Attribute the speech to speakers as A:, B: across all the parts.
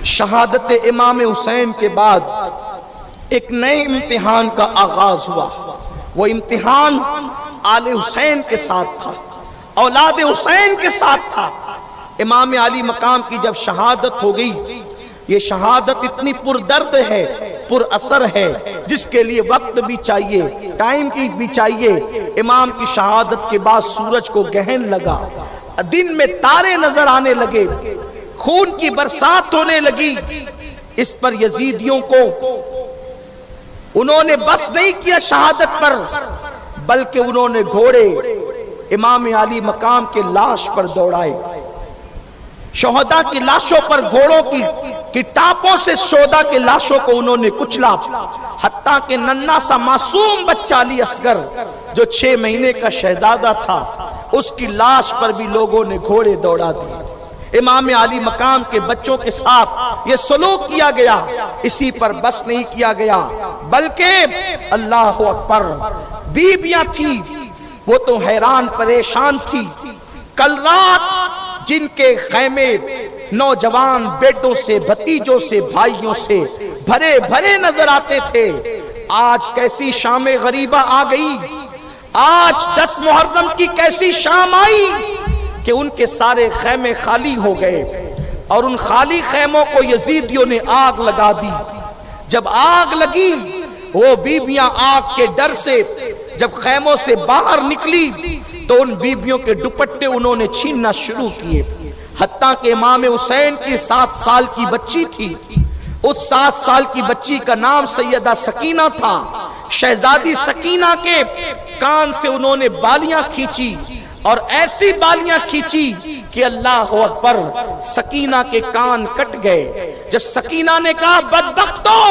A: شہادت امام حسین کے بعد ایک نئے امتحان کا آغاز ہوا. وہ امتحان آل حسین کے ساتھ تھا، اولاد حسین کے ساتھ تھا. امام علی مقام کی جب شہادت ہو گئی، یہ شہادت اتنی پردرد ہے، پر اثر ہے، جس کے لیے وقت بھی چاہیے، ٹائم کی بھی چاہیے. امام کی شہادت کے بعد سورج کو گہن لگا، دن میں تارے نظر آنے لگے، خون کی برسات ہونے لگی. اس پر یزیدیوں کو انہوں نے بس نہیں کیا شہادت پر، بلکہ انہوں نے گھوڑے امام علی مقام کے لاش پر دوڑائے. شہداء کی لاشوں پر گھوڑوں کی ٹاپوں سے شہداء کے لاشوں کو انہوں نے کچلا. حتیٰ کہ ننھا سا معصوم بچہ علی اصغر جو 6 مہینے کا شہزادہ تھا، اس کی لاش پر بھی لوگوں نے گھوڑے دوڑا دیے. امام علی مقام کے بچوں کے ساتھ یہ سلوک کیا گیا. اسی پر بس نہیں کیا گیا، بلکہ اللہ اکبر، بیویاں تھی وہ تو حیران پریشان تھی. کل رات جن کے خیمے نوجوان بیٹوں سے، بھتیجوں سے، بھائیوں سے بھرے بھرے نظر آتے تھے، آج کیسی شام غریبہ آ گئی. آج 10 محرم کی کیسی شام آئی کہ ان کے سارے خیمے خالی ہو گئے، اور ان خالی خیموں کو یزیدیوں نے آگ لگا دی. جب آگ لگی، وہ بیویاں آگ کے ڈر سے جب خیموں سے باہر نکلی تو ان بیویوں کے دوپٹے انہوں نے چھیننا شروع کیے. حتیٰ کہ امام حسین کی 7 سال کی بچی تھی. اس 7 سال کی بچی کا نام سیدہ سکینہ تھا. شہزادی سکینہ کے کان سے انہوں نے بالیاں کھینچی، اور ایسی بالیاں کھینچی کہ اللہ اکبر، سکینہ کے کان کٹ گئے. جب سکینہ نے کہا بدبختوں،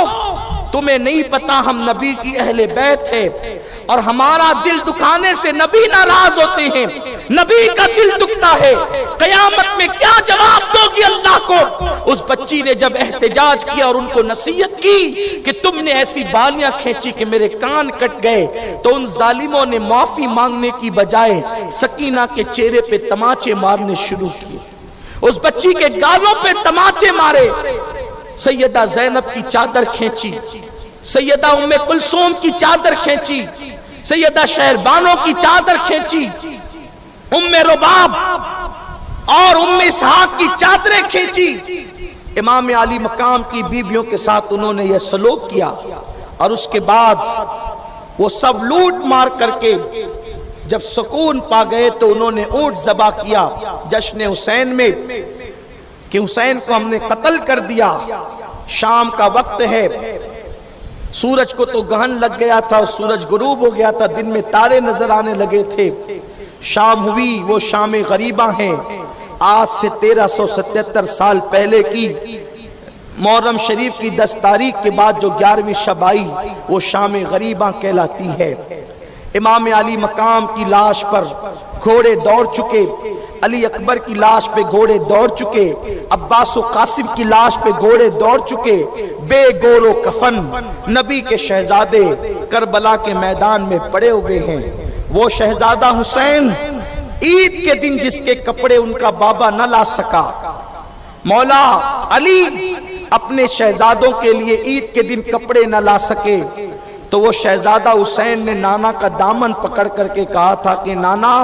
A: تمہیں نہیں پتا ہم نبی کی اہل بیت ہے، اور ہمارا دل دکھانے سے نبی ناراض ہوتے ہیں، نبی کا دل دکھتا ہے، قیامت میں کیا جواب دو گی اللہ کو؟ اس بچی نے جب احتجاج کیا اور ان کو نصیحت کی کہ تم نے ایسی بالیاں کھینچی کہ میرے کان کٹ گئے، تو ان ظالموں نے معافی مانگنے کی بجائے سکینہ کے چہرے پہ تماچے مارنے شروع کیے. اس بچی کے گالوں پہ تماچے مارے. سیدہ زینب کی چادر کھینچی، سیدہ ام کلثوم کی چادر کھینچی، سیدہ شہربانو کی چادر کھینچی، ام رباب اور ام اسحاق کی چادریں کھینچی. امام علی مقام کی بیویوں کے ساتھ انہوں نے یہ سلوک کیا، اور اس کے بعد وہ سب لوٹ مار کر کے جب سکون پا گئے تو انہوں نے اونٹ ذبح کیا جشن حسین میں کہ حسین کو ہم نے قتل کر دیا. شام کا وقت ہے، سورج کو تو گہن لگ گیا تھا، سورج غروب ہو گیا تھا، دن میں تارے نظر آنے لگے تھے. شام ہوئی، وہ شام غریبہ ہیں. آج سے 1377 سال پہلے کی محرم شریف کی 10 تاریخ کے بعد جو 11ویں شب آئی، وہ شام غریبہ کہلاتی ہے. امام علی مقام کی لاش پر گھوڑے دوڑ چکے، علی اکبر کی لاش پہ گھوڑے دوڑ چکے، عباس و قاسم کی لاش پہ گھوڑے دوڑ چکے. بے گور و کفن نبی کے شہزادے کربلا کے میدان میں پڑے ہوئے ہیں. وہ شہزادہ حسین عید کے دن جس کے کپڑے ان کا بابا نہ لا سکا، مولا علی اپنے شہزادوں کے لیے عید کے دن کپڑے نہ لا سکے، تو وہ شہزادہ حسین نے نانا کا دامن پکڑ کر کے کہا تھا کہ نانا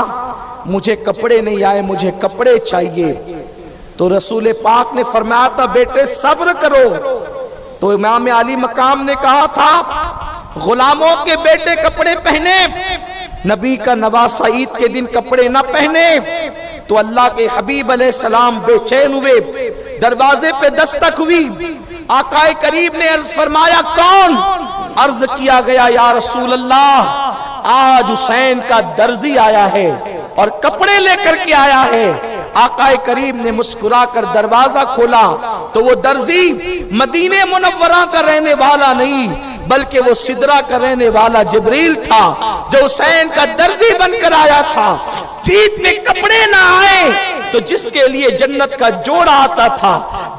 A: مجھے کپڑے نہیں آئے، مجھے کپڑے چاہیے. تو رسول پاک نے فرمایا تھا بیٹے صبر کرو. تو امام علی مقام نے کہا تھا غلاموں کے بیٹے کپڑے پہنے، نبی کا نواسہ عید کے دن کپڑے نہ پہنے. تو اللہ کے حبیب علیہ السلام بے چین ہوئے، دروازے پہ دستک ہوئی. آقا کریم نے عرض فرمایا کون؟ عرض کیا گیا یا رسول اللہ آج حسین کا درزی آیا ہے اور کپڑے لے کر کے آیا ہے. آقا کریم نے مسکرا کر دروازہ کھولا تو وہ درزی مدینہ منورہ کا رہنے والا نہیں بلکہ وہ سدرہ کا رہنے والا جبریل تھا جو حسین کا درزی بن کر آیا تھا. عید میں کپڑے نہ آئے تو جس کے لیے جنت کا جوڑا آتا تھا،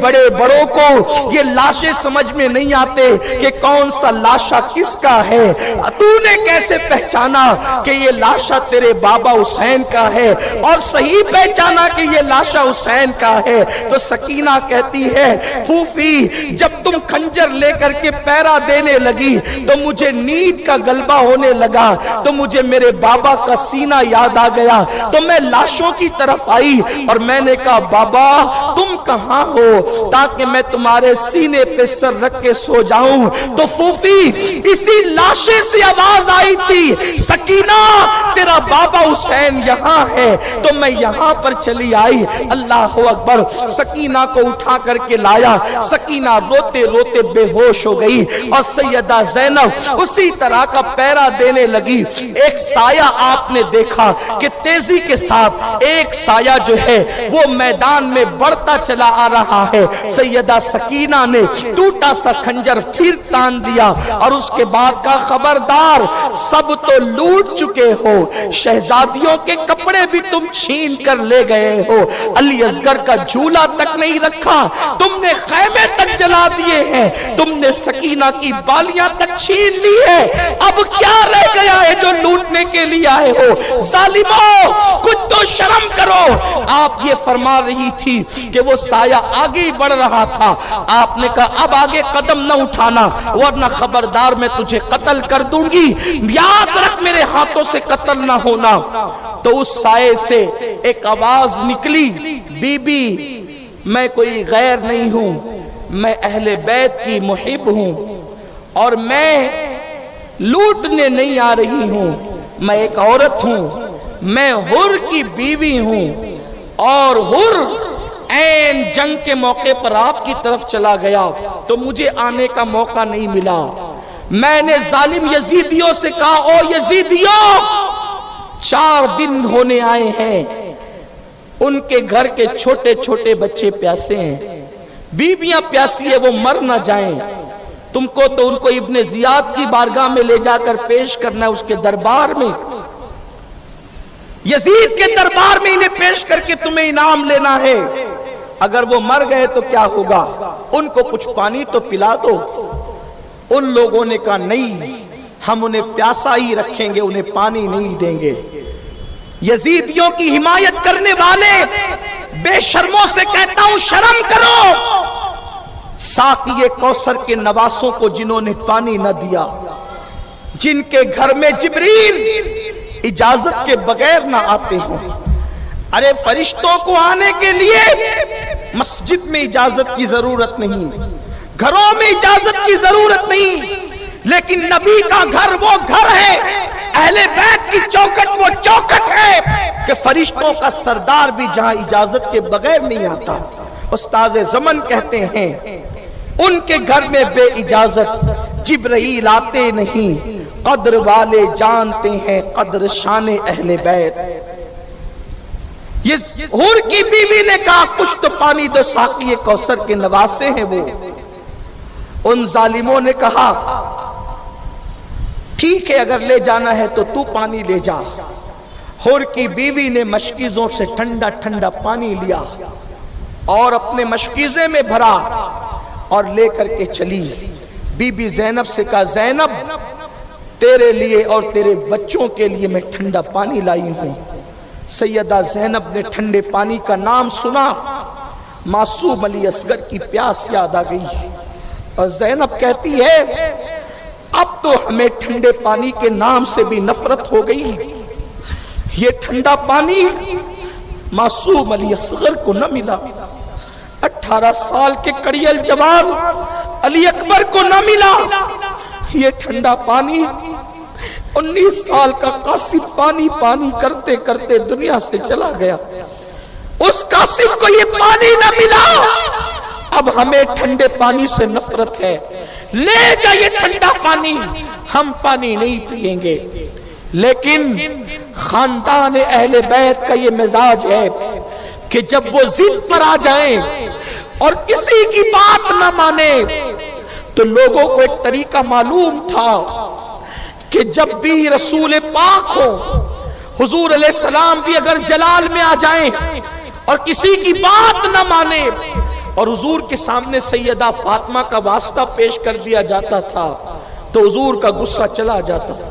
A: بڑے بڑوں کو یہ لاشیں سمجھ میں نہیں آتے کہ کون سا لاشا کس کا ہے، تو نے کیسے پہچانا کہ یہ لاشا تیرے بابا حسین کا ہے اور صحیح پہچانا کہ یہ لاشا حسین کا ہے؟ تو سکینہ کہتی ہے پھوپھی جب تم خنجر لے کر کے پیرا دینے لگی تو مجھے نیند کا غلبہ ہونے لگا، تو مجھے میرے بابا کا سینہ یاد آ گیا، تو میں لاشوں کی طرف آئی اور میں نے کہا بابا تم کہاں ہو تاکہ میں تمہارے سینے پہ سر رکھ کے سو جاؤں؟ تو پھوپھی اسی لاشے سے آواز آئی تھی سکینہ تیرا بابا حسین یہاں ہے، تو میں یہاں پر چلی آئی۔ اللہ اکبر، سکینہ کو اٹھا کر کے لایا، سکینہ روتے روتے بے ہوش ہو گئی اور سیدہ زینب اسی طرح کا پیرا دینے لگی۔ ایک سایہ آپ نے دیکھا کہ تیزی کے ساتھ ایک سایہ جو ہے وہ میدان میں بڑھتا چلا آ رہا ہے۔ سیدہ سکینہ نے ٹوٹا سا خنجر پھر تان دیا اور اس کے بعد کا خبردار سب تو لوٹ چکے ہو، شہزادیوں کے کپڑے بھی تم چھین کر لے گئے ہو، علی اصغر کا جھولا تک نہیں رکھا، تم نے خیمے تک جلا دیے ہیں، تم نے سکینہ کی بالیاں تک چھین لی ہے، اب کیا رہ گیا ہے جو لوٹنے کے لیے آئے ہو؟ ظالموں کچھ تو شرم کرو۔ آپ یہ فرما رہی تھی کہ وہ سایہ آگے ہی بڑھ رہا تھا، آپ نے کہا اب آگے قدم نہ اٹھانا ورنہ خبردار میں تجھے قتل کر دوں گی، یاد رکھ میرے ہاتھوں سے قتل نہ ہونا۔ تو اس سائے سے ایک آواز نکلی بی بی میں کوئی غیر نہیں ہوں، میں اہل بیت کی محب ہوں اور میں لوٹنے نہیں آ رہی ہوں، میں ایک عورت ہوں، میں حر کی بیوی ہوں اور حر این جنگ کے موقع پر آپ کی طرف چلا گیا تو مجھے آنے کا موقع نہیں ملا۔ میں نے ظالم یزیدیوں سے کہا او یزیدیوں 4 دن ہونے آئے ہیں، ان کے گھر کے چھوٹے چھوٹے بچے پیاسے ہیں، بیویاں پیاسی ہیں، وہ مر نہ جائیں، تم کو تو ان کو ابن زیاد کی بارگاہ میں لے جا کر پیش کرنا ہے، اس کے دربار میں، یزید کے دربار میں انہیں پیش کر کے تمہیں انعام لینا ہے، اگر وہ مر گئے تو کیا ہوگا؟ ان کو کچھ پانی تو پلا دو۔ ان لوگوں نے کہا نہیں، ہم انہیں پیاسا ہی رکھیں گے، انہیں پانی نہیں دیں گے۔ یزیدیوں کی حمایت کرنے والے بے شرموں سے کہتا ہوں شرم کرو، ساقی کوثر کے نواسوں کو جنہوں نے پانی نہ دیا، جن کے گھر میں جبریل اجازت کے بغیر نہ آتے ہوں۔ ارے فرشتوں کو آنے کے لیے مسجد میں اجازت کی ضرورت نہیں، گھروں میں اجازت کی ضرورت نہیں، لیکن نبی کا گھر وہ گھر ہے، اہل بیت کی چوکٹ وہ چوکٹ ہے کہ فرشتوں کا سردار بھی جہاں اجازت کے بغیر نہیں آتا۔ استاذ زمن کہتے ہیں ان کے گھر میں بے اجازت جبرائیل آتے نہیں، قدر والے جانتے ہیں قدر شان اہل بیت۔ یہ حور کی بیوی نے کہا کچھ تو پانی دو، ساقی کوثر کے نواسے ہیں وہ۔ ان ظالموں نے کہا ٹھیک ہے اگر لے جانا ہے تو تو پانی لے جا۔ حور کی بیوی نے مشکیزوں سے ٹھنڈا ٹھنڈا پانی لیا اور اپنے مشکیزے میں بھرا اور لے کر کے چلی۔ بی بی زینب سے کہا زینب تیرے لیے اور تیرے بچوں کے لیے میں ٹھنڈا پانی لائی ہوں۔ سیدہ زینب نے ٹھنڈے پانی کا نام سنا، معصوم علی اصغر کی پیاس یاد آ گئی اور زینب کہتی ہے اب تو ہمیں ٹھنڈے پانی کے نام سے بھی نفرت ہو گئی، یہ ٹھنڈا پانی معصوم علی اصغر کو نہ ملا، 18 سال کے کڑیل جوان علی اکبر کو نہ ملا، یہ ٹھنڈا پانی 19 سال کا قاسم پانی پانی کرتے کرتے دنیا سے چلا گیا، اس قاسم کو یہ پانی نہ ملا، اب ہمیں ٹھنڈے پانی سے نفرت ہے، لے جا یہ ٹھنڈا پانی، ہم پانی نہیں پئیں گے۔ لیکن خاندان اہل بیت کا یہ مزاج ہے کہ جب وہ ضد پر آ جائیں اور کسی کی بات نہ مانے تو لوگوں کو ایک طریقہ معلوم تھا کہ جب بھی رسول پاک ہو، حضور علیہ السلام بھی اگر جلال میں آ جائیں اور کسی کی بات نہ مانے، اور حضور کے سامنے سیدہ فاطمہ کا واسطہ پیش کر دیا جاتا تھا تو حضور کا غصہ چلا جاتا تھا،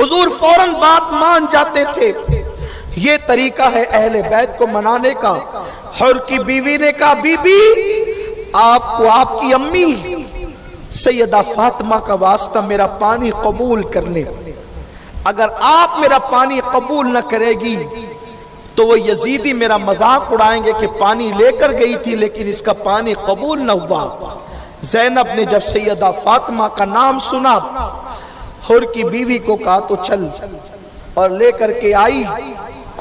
A: حضور فوراً بات مان جاتے تھے۔ یہ طریقہ ہے اہل بیت کو منانے کا۔ حر کی بیوی نے کہا بی بی آپ کو آپ کی امی سیدہ فاطمہ کا واسطہ میرا پانی قبول کر لیں، اگر آپ میرا پانی قبول نہ کرے گی تو وہ یزیدی میرا مذاق اڑائیں گے کہ پانی لے کر گئی تھی لیکن اس کا پانی قبول نہ ہوا۔ زینب نے جب سیدہ فاطمہ کا نام سنا، حر کی بیوی کو کہا تو چل، اور لے کر کے آئی۔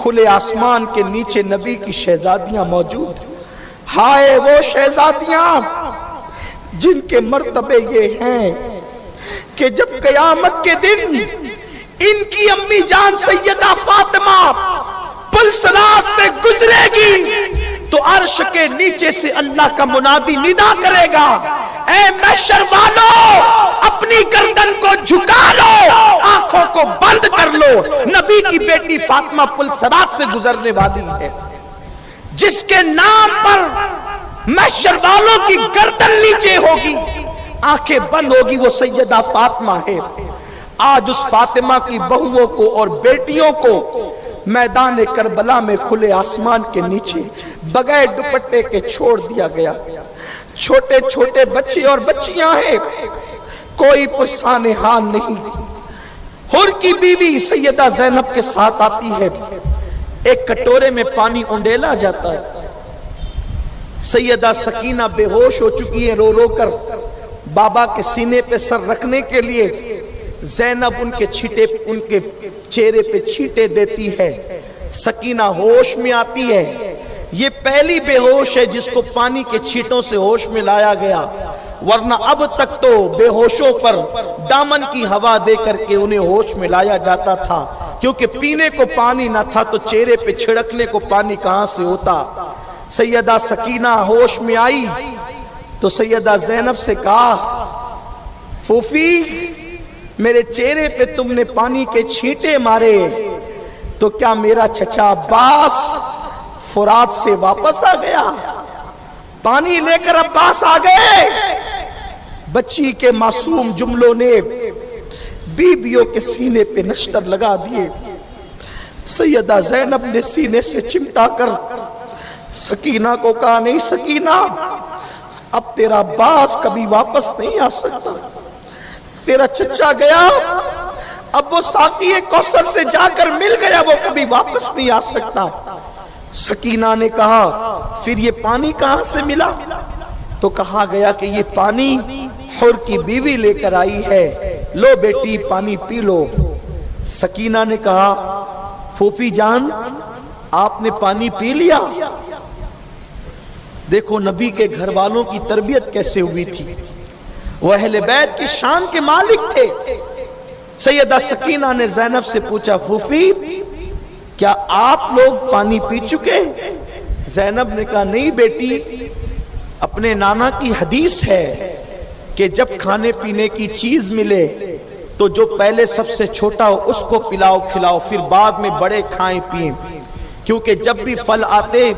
A: کھلے آسمان کے نیچے نبی کی شہزادیاں موجود ہیں۔ ہائے وہ شہزادیاں جن کے مرتبے یہ ہیں کہ جب قیامت کے دن ان کی امی جان سیدہ فاطمہ پل صراط سے گزرے گی تو عرش کے نیچے سے اللہ کا منادی ندا کرے گا، اے محشر والو اپنی گردن کو جھکا لو، آنکھوں کو بند کر لو، نبی کی بیٹی فاطمہ پل صراط سے گزرنے والی ہے، جس کے نام پر محشر والوں کی گردن نیچے ہوگی، آنکھیں بند ہوگی، وہ سیدہ فاطمہ ہے۔ آج اس فاطمہ کی بہووں کو اور بیٹیوں کو میدان کربلا میں کھلے آسمان کے نیچے بغیر دوپٹے کے چھوڑ دیا گیا۔ چھوٹے چھوٹے بچے اور بچیاں ہیں، کوئی پرسان حال نہیں۔ حر کی بیوی سیدہ زینب کے ساتھ آتی ہے، ایک کٹورے میں پانی انڈیلا جاتا ہے۔ سیدہ سکینہ بے ہوش ہو چکی ہے، رو رو کر بابا کے سینے پہ سر رکھنے کے لیے زینب ان کے چہرے پہ چھینٹے دیتی ہے۔ سکینہ ہوش میں آتی ہے، یہ پہلی بے ہوش ہے جس کو پانی کے چھینٹوں سے ہوش میں لایا گیا، ورنہ اب تک تو بے ہوشوں پر دامن کی ہوا دے کر کے انہیں ہوش میں لایا جاتا تھا، کیونکہ پینے کو پانی نہ تھا تو چہرے پہ چھڑکنے کو پانی کہاں سے ہوتا۔ سیدہ سکینہ ہوش میں آئی تو سیدہ زینب سے کہا پھوپھی میرے چہرے پہ تم نے پانی کے چھینٹے مارے تو کیا میرا چچا عباس فرات سے واپس آ گیا؟ پانی لے کر عباس آ گئے؟ بچی کے معصوم جملوں نے بیویوں کے سینے پہ نشتر لگا دیے۔ سیدہ زینب نے سینے سے چمٹا کر سکینہ کو کہا نہیں سکینہ، اب تیرا عباس کبھی واپس نہیں آ سکتا، تیرا چچا گیا، اب وہ ساقی کوثر سے جا کر مل گیا، وہ کبھی واپس نہیں آ سکتا۔ سکینہ نے کہا پھر یہ پانی کہاں سے ملا؟ تو کہا گیا کہ یہ پانی حر کی بیوی لے کر آئی ہے، لو بیٹی پانی پی لو۔ سکینہ نے کہا پھوپھی جان آپ نے پانی پی لیا؟ دیکھو نبی کے گھر والوں کی تربیت کیسے ہوئی تھی، وہ اہل بیت کی شان کے مالک تھے۔ سیدہ سکینہ نے زینب سے پوچھا پھوپھی کیا آپ لوگ پانی پی چکے؟ زینب نے کہا نہیں بیٹی، اپنے نانا کی حدیث ہے کہ جب کھانے پینے کی چیز ملے تو جو پہلے سب سے چھوٹا ہو اس کو پلاؤ کھلاؤ، پھر بعد میں بڑے کھائیں پئیں، کیونکہ جب بھی پھل آتے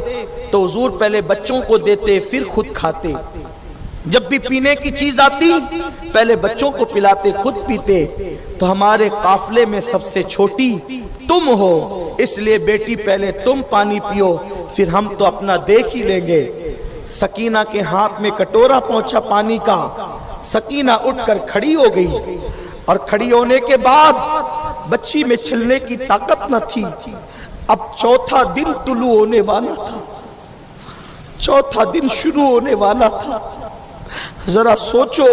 A: تو حضور پہلے بچوں کو دیتے پھر خود کھاتے، جب بھی پینے کی چیز آتی پہلے بچوں کو پلاتے خود پیتے، تو ہمارے قافلے میں سب سے چھوٹی تم ہو، اس لیے بیٹی پہلے تم پانی پیو پھر ہم تو اپنا دیکھ ہی لیں گے۔ سکینہ کے ہاتھ میں کٹورا پہنچا پانی کا، سکینہ اٹھ کر کھڑی ہو گئی، اور کھڑی ہونے کے بعد بچی میں چلنے کی طاقت نہ تھی۔ اب چوتھا دن طلوع ہونے والا تھا، چوتھا دن شروع ہونے والا تھا۔ ذرا سوچو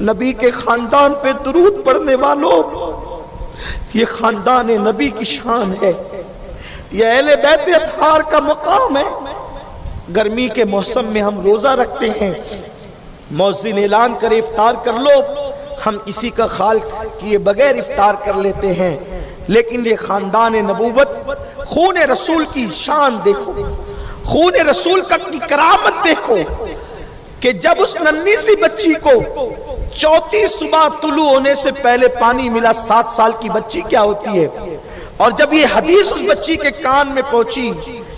A: نبی کے خاندان پہ درود پڑھنے والوں، یہ خاندان نبی کی شان ہے، یہ اہل بیت اطہار کا مقام ہے۔ گرمی کے موسم میں ہم روزہ رکھتے ہیں، مؤذن اعلان کرے افطار کر لو، ہم کسی کا خیال کیے بغیر افطار کر لیتے ہیں، لیکن یہ خاندان نبوت، خون رسول کی شان دیکھو، خون رسول کی کرامت دیکھو کہ جب اس ننھی سی بچی کو چوتھی صبح طلوع ہونے سے پہلے پانی ملا، 7 سال کی بچی کیا ہوتی ہے، اور جب یہ حدیث اس بچی کے کان میں پہنچی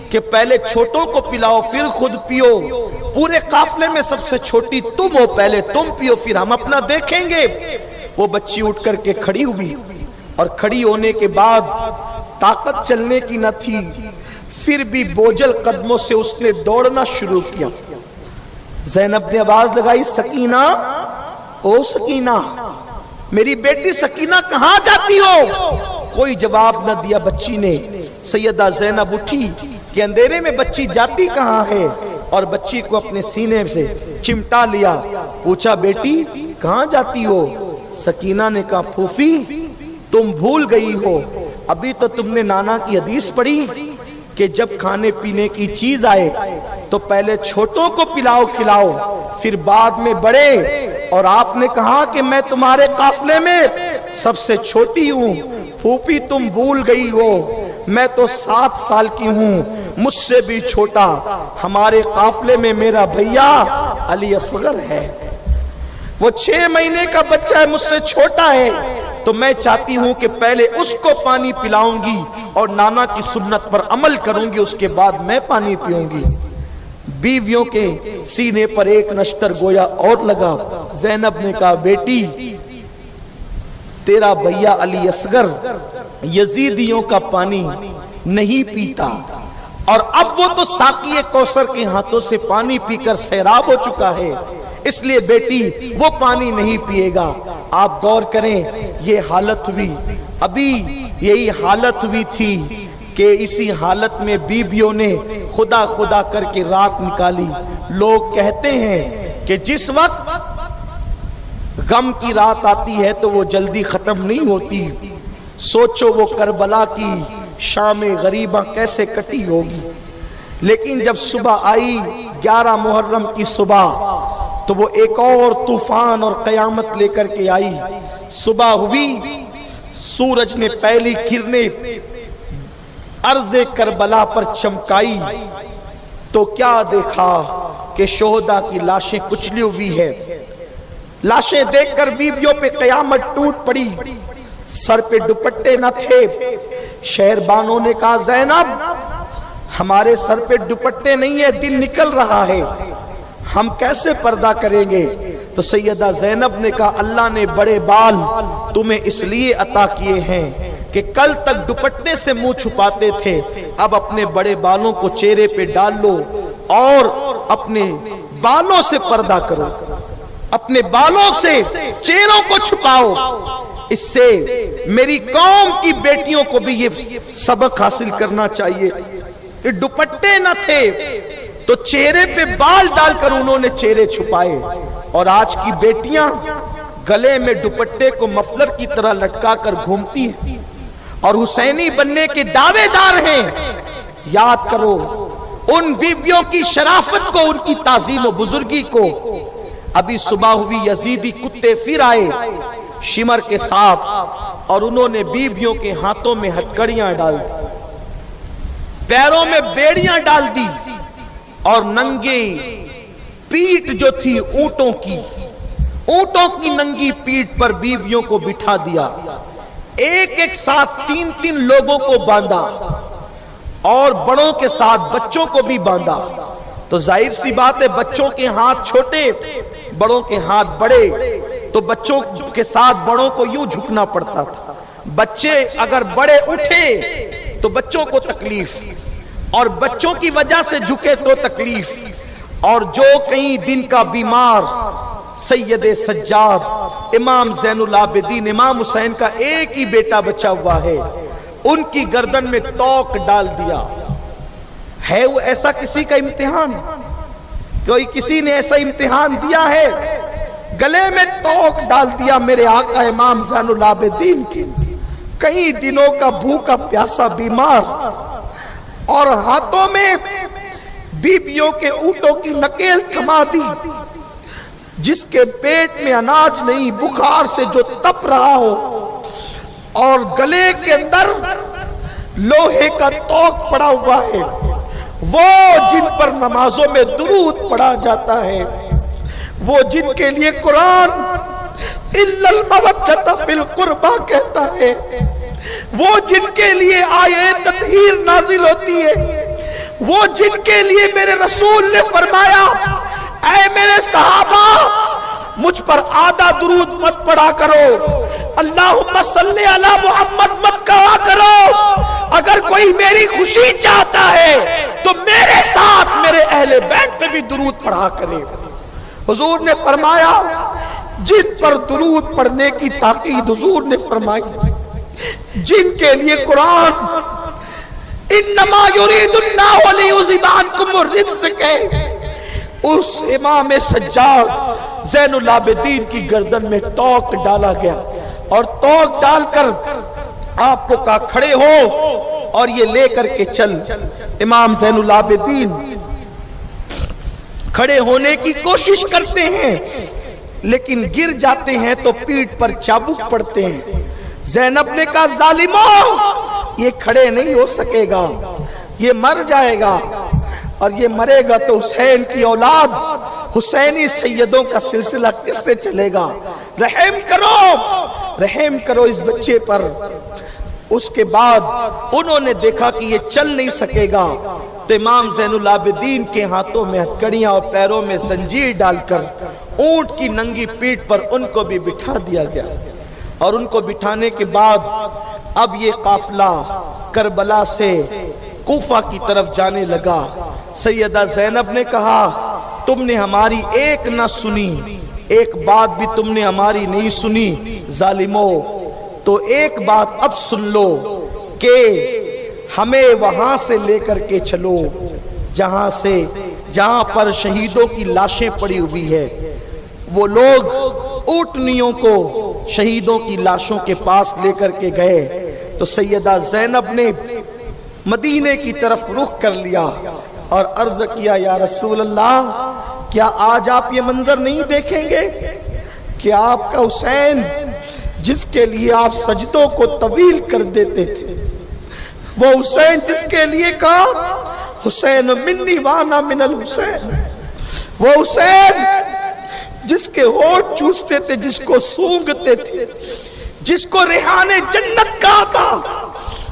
A: کہ پہلے چھوٹوں کو پلاؤ پھر خود پیو، پورے قافلے میں سب سے چھوٹی تم ہو، پہلے تم پیو پھر ہم اپنا دیکھیں گے، وہ بچی اٹھ کر کے کھڑی ہوئی، اور کھڑی ہونے کے بعد طاقت چلنے کی نہ تھی، پھر بھی بوجھل قدموں سے اس نے دوڑنا شروع کیا۔ زینب نے آواز لگائی، سکینہ، او سکینہ، میری بیٹی سکینہ کہاں جاتی ہو؟ کوئی جواب نہ دیا بچی نے۔ سیدہ زینب اٹھی کہ اندھیرے میں بچی جاتی کہاں ہے، اور بچی کو اپنے سینے سے چمٹا لیا، پوچھا بیٹی کہاں جاتی ہو؟ سکینہ نے کہا پھوپھی تم بھول گئی ہو، ابھی تو تم نے نانا کی حدیث پڑھی کہ جب کھانے پینے کی چیز آئے تو پہلے چھوٹوں کو پلاؤ کھلاؤ پھر بعد میں بڑے، اور آپ نے کہا کہ میں تمہارے قافلے میں سب سے چھوٹی ہوں۔ پھوپھی تم بھول گئی ہو، میں تو 7 سال کی ہوں، مجھ سے بھی چھوٹا ہمارے قافلے میں میرا بھیا علی اصغر ہے، وہ 6 مہینے کا بچہ ہے، مجھ سے چھوٹا ہے، تو میں چاہتی ہوں کہ پہلے اس کو پانی پلاؤں گی اور نانا کی سنت پر عمل کروں گی، اس کے بعد میں پانی پیوں گی۔ بیویوں کے سینے پر ایک نشتر گویا اور لگا۔ زینب نے کہا بیٹی تیرا بھیا علی اصغر یزیدیوں کا پانی نہیں پیتا، اور اب وہ تو ساقی کوثر کے ہاتھوں سے پانی پی کر سیراب ہو چکا ہے، اس لیے بیٹی وہ پانی نہیں پیے گا۔ آپ غور کریں، یہ حالت ہوئی، ابھی یہی حالت ہوئی تھی کہ اسی حالت میں بیویوں نے خدا خدا کر کے رات نکالی۔ لوگ کہتے ہیں کہ جس وقت غم کی رات آتی ہے تو وہ جلدی ختم نہیں ہوتی، سوچو وہ کربلا کی شام غریبہ کیسے کٹی ہوگی۔ لیکن جب صبح آئی 11 محرم کی صبح تو وہ ایک اور طوفان اور قیامت لے کر کے آئی۔ صبح ہوئی، سورج نے پہلی کرنیں ارض کربلا پر چمکائی تو کیا دیکھا کہ شہداء کی لاشیں کچلی ہوئی ہے۔ لاشیں دیکھ کر بیویوں پہ قیامت ٹوٹ پڑی، سر پہ دوپٹے نہ تھے۔ شہربانوں نے کہا زینب ہمارے سر پہ دوپٹے نہیں ہے، دن نکل رہا ہے، ہم کیسے پردہ کریں گے؟ تو سیدہ زینب نے کہا اللہ نے بڑے بال تمہیں اس لیے عطا کیے ہیں کہ کل تک دوپٹے سے منہ چھپاتے تھے، اب اپنے بڑے بالوں کو چہرے پہ ڈال لو اور اپنے بالوں سے پردہ کرو، اپنے بالوں سے چہروں کو چھپاؤ۔ اس سے میری قوم کی بیٹیوں کو بھی یہ سبق حاصل کرنا چاہیے۔ یہ دوپٹے نہ تھے تو چہرے پہ بال ڈال کر انہوں نے چہرے چھپائے، اور آج کی بیٹیاں گلے میں دوپٹے کو مفلر کی طرح لٹکا کر گھومتی ہیں اور حسینی بننے کے دعوے دار ہیں۔ یاد کرو ان بیویوں کی شرافت کو، ان کی تعظیم و بزرگی کو۔ ابھی صبح ہوئی، یزیدی کتے پھر آئے شمر کے ساتھ، اور انہوں نے بیویوں کے ہاتھوں میں ہتکڑیاں ڈال دی، پیروں میں بیڑیاں ڈال دی، اور ننگے پیٹ جو تھی اونٹوں کی ننگی پیٹ پر بیویوں کو بٹھا دیا، ایک ایک ساتھ 3 لوگوں کو باندھا، اور بڑوں کے ساتھ بچوں کو بھی باندھا۔ تو ظاہر سی بات ہے بچوں کے ہاتھ چھوٹے، بڑوں کے ہاتھ بڑے، تو بچوں کے ساتھ بڑوں کو یوں جھکنا پڑتا تھا۔ بچے اگر بڑے اٹھے تو بچوں کو تکلیف، اور بچوں کی وجہ سے جھکے تو تکلیف، اور جو کئی دن کا بیمار سید سجاد امام زین العابدین امام حسین کا ایک ہی بیٹا بچا ہوا ہے، ان کی گردن میں توق ڈال دیا ہے۔ وہ ایسا کسی کا امتحان، کوئی کسی نے ایسا امتحان دیا ہے؟ گلے میں توق ڈال دیا میرے آقا امام زین العابدین کے، کئی دنوں کا بھوکا پیاسا بیمار، اور ہاتھوں میں بیبیوں کے اونٹوں کی نکیل تھما دی، جس کے پیٹ میں اناج نہیں، بخار سے جو تپ رہا ہو، اور گلے کے اندر لوہے کا توق پڑا ہوا ہے، وہ جن پر نمازوں میں درود پڑھا جاتا ہے، وہ جن کے لیے قرآن اِلَّا الْمَوَدَّةَ فِي الْقُرْبَى کہتا ہے، وہ جن کے لیے آیے تطہیر نازل ہوتی ہے، وہ جن کے لیے میرے رسول نے فرمایا اے میرے صحابہ مجھ پر آدھا درود مت پڑھا کرو، اللہم صلی علی محمد مت کہا کرو، اگر کوئی میری خوشی چاہتا ہے تو میرے ساتھ میرے اہل بیت پہ بھی درود پڑھا کرے۔ حضور نے فرمایا جن پر درود پڑھنے کی تاکید حضور نے فرمائی، جن کے لیے قرآن انما یرید اللہ لیذھب عنکم الرجس کے اس امام سجاد زین العابدین کی گردن میں توق ڈالا گیا، اور توق ڈال کر آپ کو کہا کھڑے ہو اور یہ لے کر کے چل۔ امام زین العابدین کھڑے ہونے کی کوشش کرتے ہیں لیکن گر جاتے ہیں تو پیٹھ پر چابک پڑتے ہیں۔ زینب نے کہا ظالموں یہ کھڑے نہیں ہو سکے گا، یہ مر جائے گا، اور یہ مرے گا تو حسین کی اولاد حسینی سیدوں کا سلسلہ کس سے چلے گا؟ رحم کرو، رحم کرو اس بچے پر۔ اس کے بعد انہوں نے دیکھا کہ یہ چل نہیں سکے گا تو امام زین العابدین کے ہاتھوں میں ہتھکڑیاں اور پیروں میں زنجیر ڈال کر اونٹ کی ننگی پیٹھ پر ان کو بھی بٹھا دیا گیا، اور ان کو بٹھانے کے بعد اب یہ قافلہ کربلا سے کوفہ کی طرف جانے لگا۔ سیدہ زینب نے کہا تم نے ہماری ایک نہ سنی، ایک بات بھی تم نے ہماری نہیں سنی ظالمو، تو ایک بات اب سن لو کہ ہمیں وہاں سے لے کر کے چلو جہاں پر شہیدوں کی لاشیں پڑی ہوئی ہے۔ وہ لوگ اونٹنیوں کو شہیدوں کی لاشوں کے پاس لے کر کے گئے تو سیدہ زینب نے مدینے کی طرف رخ کر لیا اور عرض کیا یا رسول اللہ کیا آج آپ یہ منظر نہیں دیکھیں گے کہ آپ کا حسین جس کے لیے آپ سجدوں کو طویل کر دیتے تھے، وہ حسین جس کے لیے کہا حسین منی وانا من الحسین، وہ حسین جس کے ہونٹ چوستے تھے، جس کو سونگتے تھے، جس کو ریحان جنت کہا تھا،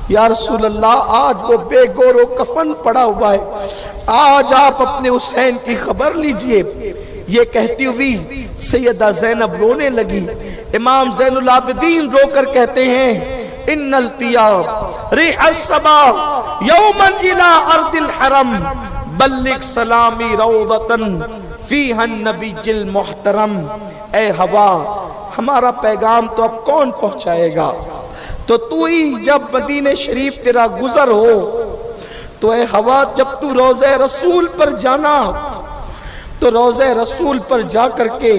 A: یا رسول اللہ آج وہ بے گور و کفن پڑا ہوا ہے، آج آپ اپنے حسین کی خبر لیجئے۔ یہ کہتی ہوئی سیدہ زینب رونے لگی۔ امام زین العابدین رو کر کہتے ہیں ان التیاب ریح الصبا یوما الى ارض الحرم بلغ سلامی روضتن فیہا النبی المحترم۔ اے ہوا ہمارا پیغام تو اب کون پہنچائے گا؟ تو تو ہی جب مدینہ شریف تیرا گزر ہو تو اے ہوا جب تو روضہ رسول پر جانا تو روضہ رسول پر جا کر کے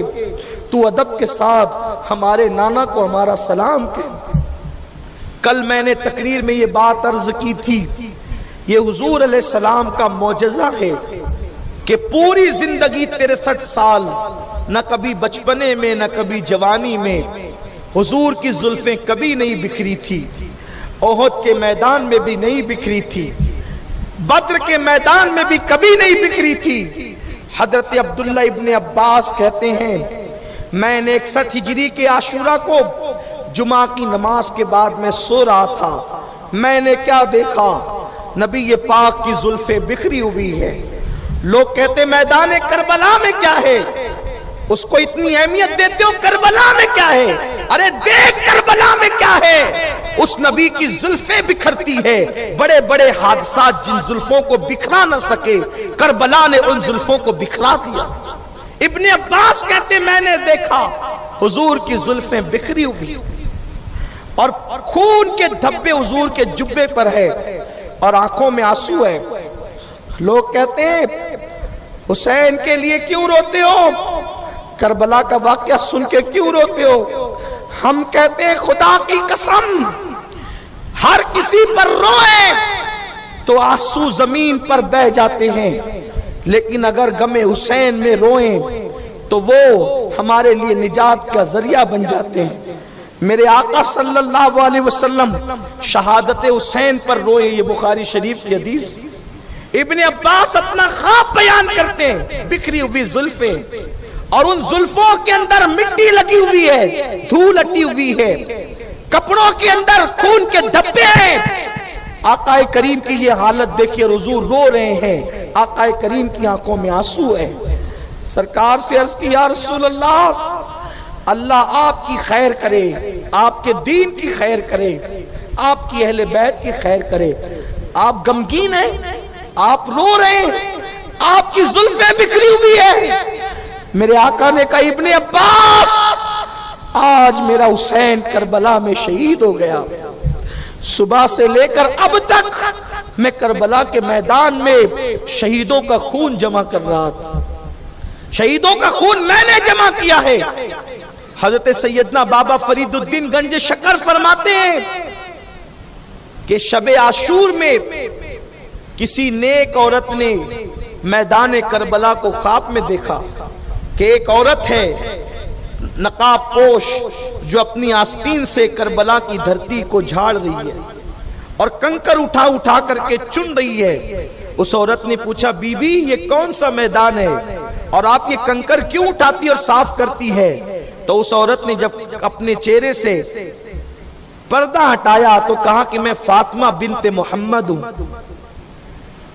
A: تو ادب کے ساتھ ہمارے نانا کو ہمارا سلام کہے۔ کل میں نے تقریر میں یہ بات عرض کی تھی، یہ حضور علیہ السلام کا معجزہ ہے کہ پوری زندگی 63 سال نہ کبھی بچپنے میں نہ کبھی جوانی میں حضور کی زلفیں کبھی نہیں بکھری تھی، احد کے میدان میں بھی نہیں بکھری تھی، بدر کے میدان میں بھی کبھی نہیں بکھری تھی۔ حضرت عبداللہ ابن عباس کہتے ہیں میں نے 61 ہجری کے عاشورہ کو جمعہ کی نماز کے بعد میں سو رہا تھا، میں نے کیا دیکھا؟ نبی پاک کی زلفیں بکھری ہوئی ہے۔ لوگ کہتے میدان کربلا میں کیا ہے؟ اس کو اتنی اہمیت دیتے ہو، کربلا میں کیا ہے؟ ارے دیکھ کربلا میں کیا ہے؟ اس نبی کی زلفیں بکھرتی ہے، بڑے بڑے حادثات جن زلفوں کو بکھرا نہ سکے کربلا نے ان زلفوں کو بکھرا دیا۔ ابن عباس کہتے میں نے دیکھا حضور کی زلفیں بکھری ہوئی اور خون کے دھبے حضور کے جبے پر ہے اور آنکھوں میں آنسو ہے۔ لوگ کہتے ہیں حسین کے لیے کیوں روتے ہو؟ کربلا کا واقعہ سن کے کیوں روتے ہو؟ ہم کہتے ہیں خدا کی قسم ہر کسی پر روئے تو آنسو زمین پر بہ جاتے ہیں، لیکن اگر غم حسین میں روئیں تو وہ ہمارے لیے نجات کا ذریعہ بن جاتے ہیں۔ میرے آقا صلی اللہ علیہ وسلم شہادت حسین پر روئے، یہ بخاری شریف کی حدیث۔ ابن عباس اپنا خواب بیان کرتے ہیں، بکھری ہوئی زلفیں اور ان زلفوں کے اندر مٹی لگی ہوئی ہے، دھول اٹی ہوئی ہے۔ کپڑوں کے اندر خون کے دھبے ہیں. آقا کریم کی یہ حالت دیکھیے، حضور رو رہے ہیں، آقا کریم کی آنکھوں میں آنسو ہے. سرکار سے عرض کی یا رسول اللہ، اللہ آپ کی خیر کرے، آپ کے دین کی خیر کرے، آپ کی اہل بیت کی خیر کرے. آپ غمگین ہیں، آپ رو رہے ہیں، آپ کی زلفیں بکھری ہوئی ہے. میرے آقا نے کہا ابن عباس، آج میرا حسین کربلا میں شہید ہو گیا. صبح سے لے کر اب تک میں کربلا کے میدان میں شہیدوں کا خون جمع کر رہا تھا. شہیدوں کا خون میں نے جمع کیا ہے. حضرت سیدنا بابا فرید الدین گنج شکر فرماتے ہیں کہ شب عاشور میں کسی نیک عورت نے میدان کربلا کو خواب میں دیکھا کہ ایک عورت ہے نقاب پوش جو اپنی آستین سے کربلا کی دھرتی کو جھاڑ رہی ہے اور کنکر اٹھا اٹھا کر کے چن رہی ہے. اس عورت نے پوچھا بی بی یہ کون سا میدان ہے اور آپ یہ کنکر کیوں اٹھاتی اور صاف کرتی ہے؟ تو اس عورت نے جب اپنے چہرے سے پردہ ہٹایا تو کہا کہ میں فاطمہ بنت محمد ہوں،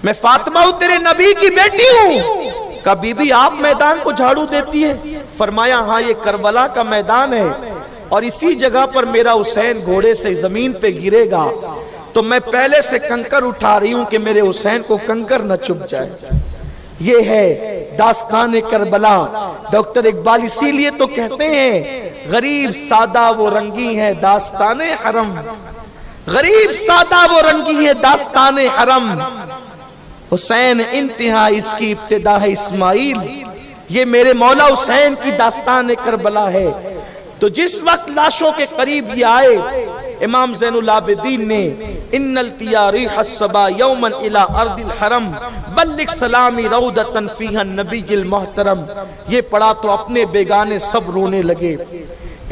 A: میں فاطمہ ہوں، تیرے نبی کی بیٹی ہوں. کہا بی بی آپ میدان کو جھاڑو دیتی ہے؟ فرمایا ہاں یہ کربلا کا میدان ہے اور اسی جگہ پر میرا حسین گھوڑے سے زمین پہ گرے گا تو میں پہلے سے کنکر اٹھا رہی ہوں کہ میرے حسین کو کنکر نہ چبھ جائے. یہ ہے داستان کربلا. ڈاکٹر اقبال اسی لیے تو کہتے ہیں غریب سادہ وہ رنگی ہے داستان حرم، غریب سادہ وہ رنگی ہے داستان حرم، حسین انتہا اس کی ابتدا ہے اسماعیل. یہ میرے مولا حسین کی داستان کربلا ہے. تو جس وقت لاشوں کے قریب یہ آئے، امام زین العابدین نے ان التیا ریح الصبا یوما الى ارض الحرم بلغ سلامی روضۃ فیہا النبی المحترم، یہ پڑھا تو اپنے بیگانے سب رونے لگے.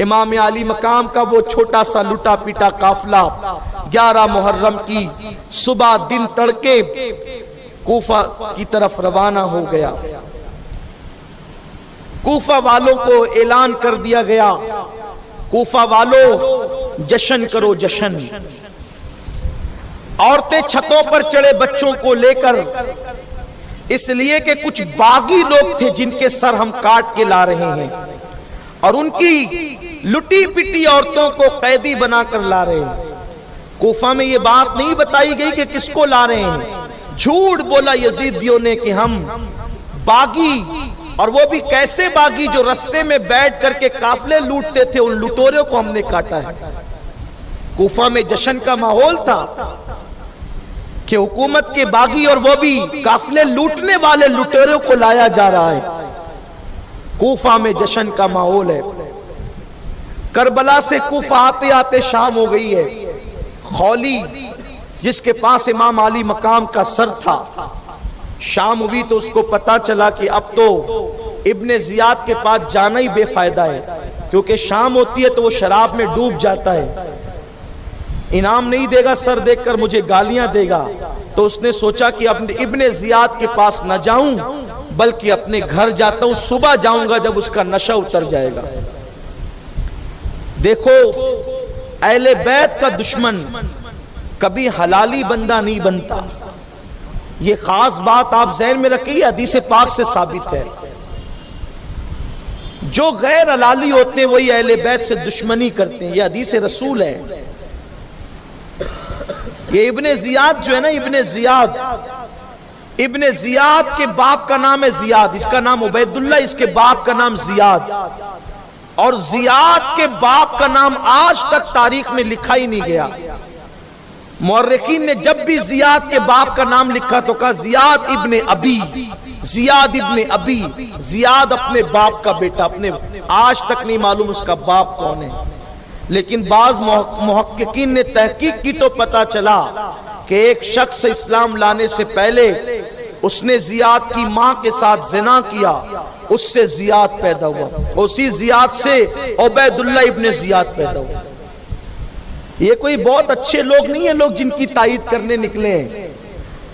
A: امام علی مقام کا وہ چھوٹا سا لٹا پیٹا قافلہ 11 محرم کی صبح دن تڑکے کوفہ کی طرف روانہ ہو گیا. کوفہ والوں کو اعلان کر دیا گیا، کوفہ والوں جشن کرو جشن. عورتیں چھتوں پر چڑھے بچوں کو لے کر، اس لیے کہ کچھ باغی لوگ تھے جن کے سر ہم کاٹ کے لا رہے ہیں اور ان کی لٹی پٹی عورتوں کو قیدی بنا کر لا رہے ہیں. کوفہ میں یہ بات نہیں بتائی گئی کہ کس کو لا رہے ہیں. جھوٹ بولا یزیدیوں نے کہ ہم باغی، اور وہ بھی کیسے باغی جو رستے میں بیٹھ کر کے قافلے لوٹتے تھے، ان لٹوروں کو ہم نے کاٹا ہے. کوفہ میں جشن کا ماحول تھا کہ حکومت کے باغی اور وہ بھی قافلے لوٹنے والے لٹوروں کو لایا جا رہا ہے. کوفہ میں جشن کا ماحول ہے. کربلا سے کوفہ آتے آتے شام ہو گئی ہے. خولی جس کے پاس امام علی مقام کا سر تھا، شام ہوئی تو اس کو پتا چلا کہ اب تو ابن زیاد کے پاس جانا ہی بے فائدہ ہے، کیونکہ شام ہوتی ہے تو وہ شراب میں ڈوب جاتا ہے، انعام نہیں دے گا، سر دیکھ کر مجھے گالیاں دے گا. تو اس نے سوچا کہ ابن زیاد کے پاس نہ جاؤں بلکہ اپنے گھر جاتا ہوں، صبح جاؤں گا جب اس کا نشہ اتر جائے گا. دیکھو اہل بیت کا دشمن کبھی حلالی بندہ نہیں بنتا. یہ خاص بات آپ ذہن میں رکھیے، حدیث پاک سے ثابت ہے. جو غیر حلالی ہوتے ہیں وہی اہل بیت سے دشمنی کرتے ہیں، یہ حدیث رسول ہے. یہ ابن زیاد جو ہے نا، ابن زیاد کے باپ کا نام ہے زیاد، اس کا نام عبید اللہ، اس کے باپ کا نام زیاد. اور زیاد کے باپ کا نام آج تک تاریخ میں لکھا ہی نہیں گیا. مورخین نے جب بھی زیاد کے باپ کا نام لکھا تو کہا زیاد ابن ابی، زیاد ابن ابی، زیاد اپنے باپ کا بیٹا. اپنے آج تک نہیں معلوم اس کا باپ کون ہے. لیکن بعض محققین نے تحقیق کی تو پتا چلا کہ ایک شخص اسلام لانے سے پہلے اس نے زیاد کی ماں کے ساتھ زنا کیا، اس سے زیاد پیدا ہوا، اسی زیاد سے عبید اللہ ابن زیاد پیدا ہوا. یہ کوئی بہت اچھے لوگ نہیں ہیں لوگ جن کی تائید کرنے نکلے ہیں.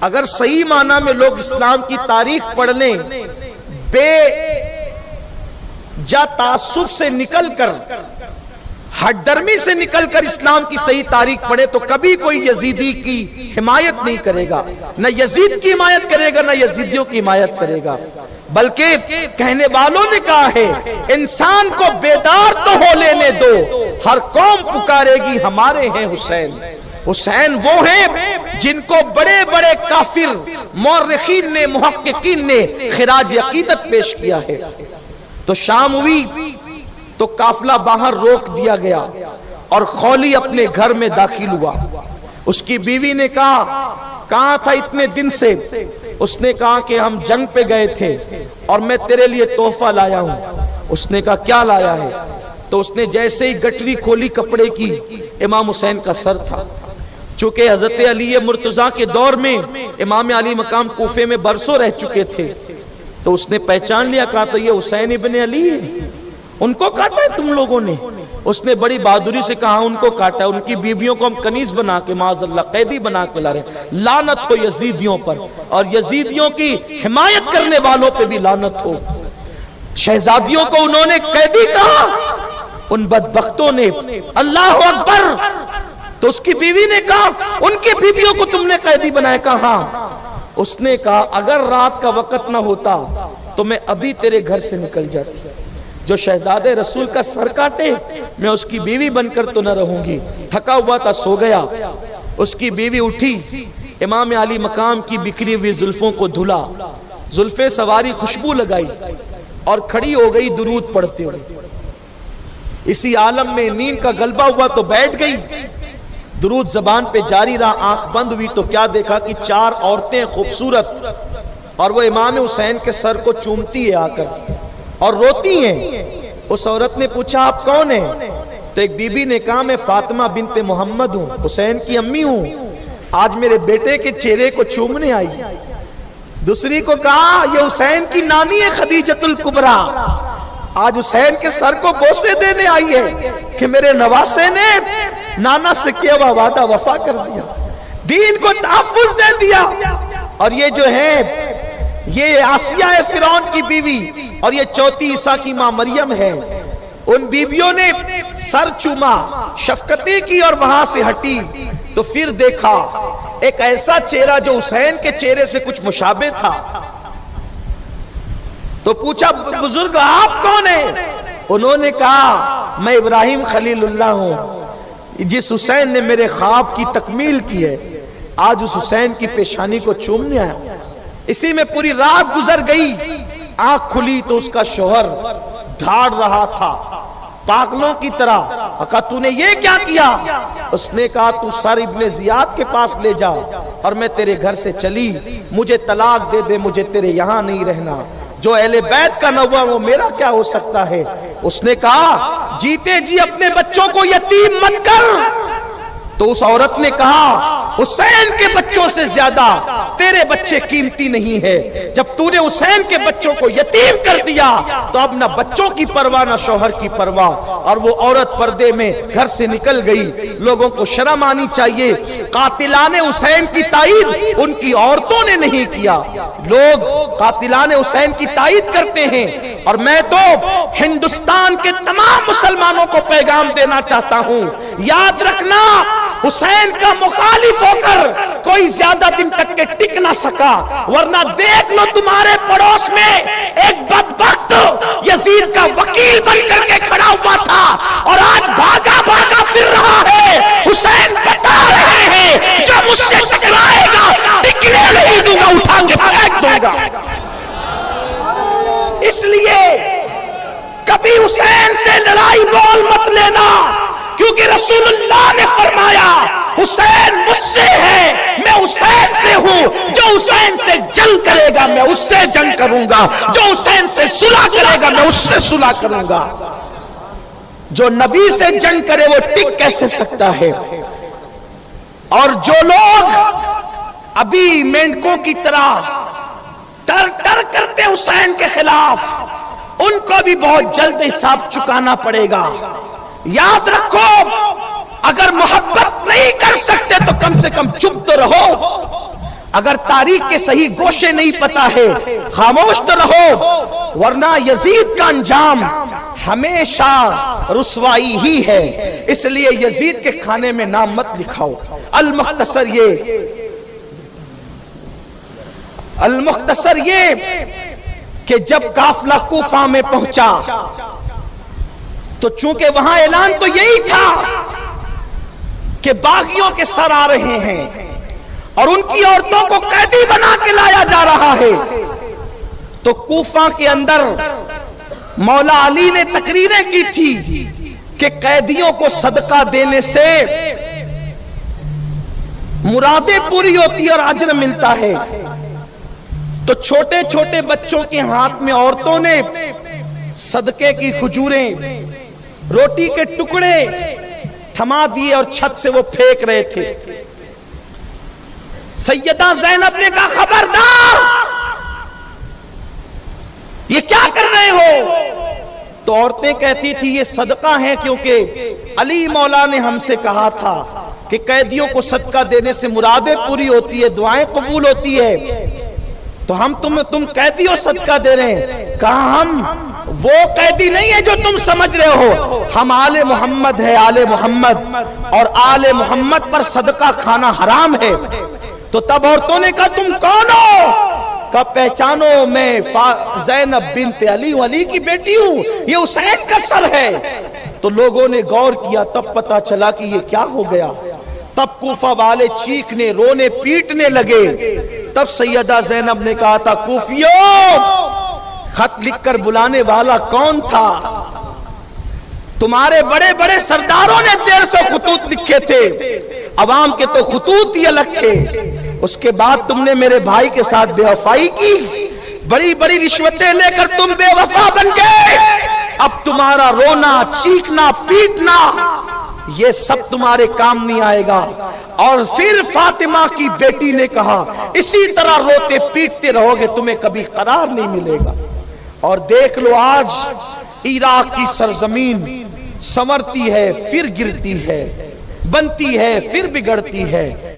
A: اگر صحیح معنی میں لوگ اسلام کی تاریخ پڑھ لیں، بے جا تعصب سے نکل کر ہٹ درمی سے نکل کر اسلام کی صحیح تاریخ پڑھے تو کبھی کوئی یزیدی کی حمایت نہیں کرے گا، نہ یزید کی حمایت کرے گا، نہ یزیدیوں کی حمایت کرے گا، بلکہ کہنے والوں نے کہا ہے انسان کو بیدار تو ہو لینے دو، ہر قوم پکارے گی ہمارے ہیں حسین۔ حسین وہ ہیں جن کو بڑے بڑے کافر مورخین نے، محققین نے خراج عقیدت پیش کیا ہے۔ تو شام ہوئی تو قافلہ باہر روک دیا گیا اور خولی اپنے گھر میں داخل ہوا۔ اس کی بیوی نے کہاں تھا اتنے دن سے؟ اس نے کہا کہ ہم جنگ پہ گئے تھے اور میں تیرے لیے تحفہ لایا ہوں۔ اس نے کہا کیا لایا ہے؟ تو اس نے جیسے ہی گٹری کھولی کپڑے کی، امام حسین کا سر تھا۔ چونکہ حضرت علی مرتضیٰ کے دور میں امام علی مقام کوفے میں برسوں رہ چکے تھے، تو اس نے پہچان لیا، کہا تو یہ حسین ابن علی ہے، ان کو کاٹا ہے تم لوگوں نے؟ اس نے بڑی بہادری سے کہا ان کو کاٹا ہے، ان کی بیویوں کو ہم کنیز بنا کے معاذ اللہ قیدی بنا کے لا رہے ہیں۔ لعنت ہو یزیدیوں پر، اور یزیدیوں کی حمایت کرنے والوں پہ بھی لعنت ہو۔ شہزادیوں کو انہوں نے قیدی کہا، ان بدبختوں نے اللہ اکبر۔ تو اس کی بیوی نے کہا ان کی بیویوں کو تم نے قیدی بنایا؟ کہا۔ اس نے کہا اگر رات کا وقت نہ ہوتا تو میں ابھی تیرے گھر سے نکل جاتی، جو شہزادے رسول کا سر کاٹے میں اس کی بیوی بن کر تو نہ رہوں گی۔ تھکا ہوا تھا، سو گیا۔ اس کی بیوی اٹھی، امام علی مقام کی بکھری ہوئی زلفوں کو دھلا، زلفیں سواری، خوشبو لگائی اور کھڑی ہو گئی درود پڑھتے ہوئے۔ اسی عالم میں نیند کا غلبہ ہوا تو بیٹھ گئی، درود زبان پہ جاری رہا۔ آنکھ بند ہوئی تو کیا دیکھا کہ 4 عورتیں خوبصورت، اور وہ امام حسین کے سر کو چومتی ہے آ کر اور روتی ہیں۔ اس عورت نے پوچھا آپ کون ہیں؟ تو ایک بی بی نے کہا میں فاطمہ بنت محمد ہوں، حسین کی امی ہوں، آج میرے بیٹے کے چہرے کو چومنے آئی۔ دوسری کو کہا یہ حسین کی نانی ہے خدیجۃ الکبریٰ، آج حسین کے سر کو بوسے دینے آئی ہے کہ میرے نواسے نے نانا سے کیا ہوا وعدہ وفا کر دیا، دین کو تحفظ دے دیا۔ اور یہ جو ہے یہ آسیہ ہے فرعون کی بیوی، اور یہ چوتھی عیسیٰ کی ماں مریم ہے۔ ان بیویوں نے سر چوما، شفقتیں کی اور وہاں سے ہٹی تو پھر دیکھا ایک ایسا چہرہ جو حسین کے چہرے سے کچھ مشابہ تھا۔ تو پوچھا بزرگ آپ کون ہیں؟ انہوں نے کہا میں ابراہیم خلیل اللہ ہوں، جس حسین نے میرے خواب کی تکمیل کی ہے، آج اس حسین کی پیشانی کو چومنے آیا۔ اسی میں پوری رات گزر گئی، آنکھ کھلی تو اس کا شوہر دھاڑ رہا تھا پاگلوں کی طرح۔ کہا تو نے یہ کیا کیا؟ اس نے کہا تو سر ابن زیاد کے پاس لے جا اور میں تیرے گھر سے چلی، مجھے طلاق دے دے، مجھے تیرے یہاں نہیں رہنا، جو اہل بیت کا نہ ہوا وہ میرا کیا ہو سکتا ہے؟ اس نے کہا جیتے جی اپنے بچوں کو یتیم مت کر۔ تو اس عورت نے کہا حسین کے بچوں سے زیادہ تیرے بچے قیمتی نہیں ہے، جب تو نے حسین کے بچوں کو یتیم کر دیا تو اب نہ بچوں کی پرواہ نہ شوہر کی پرواہ۔ اور وہ عورت پردے میں گھر سے نکل گئی۔ لوگوں کو شرم آنی چاہیے، قاتلان حسین کی تائید ان کی عورتوں نے نہیں کیا، لوگ قاتلان حسین کی تائید کرتے ہیں۔ اور میں تو ہندوستان کے تمام مسلمانوں کو پیغام دینا چاہتا ہوں، یاد رکھنا حسین کا مخالف ہو کر کوئی زیادہ دن تک کے ٹک نہ سکا، ورنہ دیکھ لو تمہارے پڑوس میں ایک بدبخت یزید کا وکیل بن کر کے کھڑا ہوا تھا اور آج بھاگا بھاگا پھر رہا ہے۔ حسین بتا رہے ہیں جو مجھ سے ٹکرائے گا ٹکنے نہیں دوں گا، اٹھا کے پھینک دوں گا۔ اس لیے کبھی حسین سے لڑائی بول مت لینا، کیونکہ رسول اللہ نے فرمایا حسین مجھ سے ہے، میں حسین سے ہوں، جو حسین سے جنگ کرے گا میں اس سے جنگ کروں گا، جو حسین سے صلح کرے گا میں اس سے صلح کروں گا۔ جو نبی سے جنگ کرے وہ ٹک کیسے سکتا ہے؟ اور جو لوگ ابھی مینڈکوں کی طرح ٹر کرتے حسین کے خلاف، ان کو بھی بہت جلد حساب چکانا پڑے گا۔ یاد رکھو اگر محبت نہیں کر سکتے تو کم سے کم چپ تو رہو، اگر تاریخ کے صحیح گوشے نہیں پتا ہے خاموش تو رہو، ورنہ یزید کا انجام ہمیشہ رسوائی ہی ہے، اس لیے یزید کے کھانے میں نام مت لکھاؤ۔ المختصر یہ کہ جب قافلہ کوفہ میں پہنچا تو چونکہ وہاں اعلان تو یہی تھا کہ باغیوں کے سر آ رہے ہیں اور ان کی عورتوں کو قیدی بنا کے لایا جا رہا ہے، تو کوفہ کے اندر مولا علی نے تقریریں کی تھی کہ قیدیوں کو صدقہ دینے سے مرادیں پوری ہوتی اور اجر ملتا ہے۔ تو چھوٹے چھوٹے بچوں کے ہاتھ میں عورتوں نے صدقے کی کھجوریں، روٹی کے ٹکڑے تھما دیے اور چھت سے وہ پھینک رہے تھے۔ سیدہ زینب نے کہا خبردار، یہ کیا کر رہے ہو؟ تو عورتیں کہتی تھی یہ صدقہ ہے، کیونکہ علی مولا نے ہم سے کہا تھا کہ قیدیوں کو صدقہ دینے سے مرادیں پوری ہوتی ہے، دعائیں قبول ہوتی ہے، تو ہم تم قیدیوں صدقہ دے رہے ہیں۔ کہا ہم وہ قیدی نہیں ہے جو تم سمجھ رہے ہو، ہم آل محمد ہے، آل محمد، اور آل محمد پر صدقہ کھانا حرام ہے۔ تو تب عورتوں نے کہا تم کون ہو؟ کہا پہچانو میں زینب بنت علی، علی کی بیٹی ہوں، یہ حسین کا سر ہے۔ تو لوگوں نے غور کیا، تب پتا چلا کہ یہ کیا ہو گیا۔ تب کوفہ والے چیخنے رونے پیٹنے لگے۔ تب سیدہ زینب نے کہا تھا کوفیوں، خط لکھ کر بلانے والا کون تھا؟ تمہارے بڑے بڑے سرداروں نے 150 خطوط لکھے تھے، عوام کے تو خطوط ہی الگ تھے۔ اس کے بعد تم نے میرے بھائی کے ساتھ بے وفائی کی، بڑی بڑی رشوتیں لے کر تم بے وفا بن گئے۔ اب تمہارا رونا چیخنا پیٹنا یہ سب تمہارے کام نہیں آئے گا۔ اور پھر فاطمہ کی بیٹی نے کہا اسی طرح روتے پیٹتے رہو گے تمہیں کبھی قرار نہیں ملے گا۔ اور دیکھ لو آج عراق کی سرزمین سنورتی ہے پھر گرتی ہے، بنتی ہے پھر بگڑتی ہے۔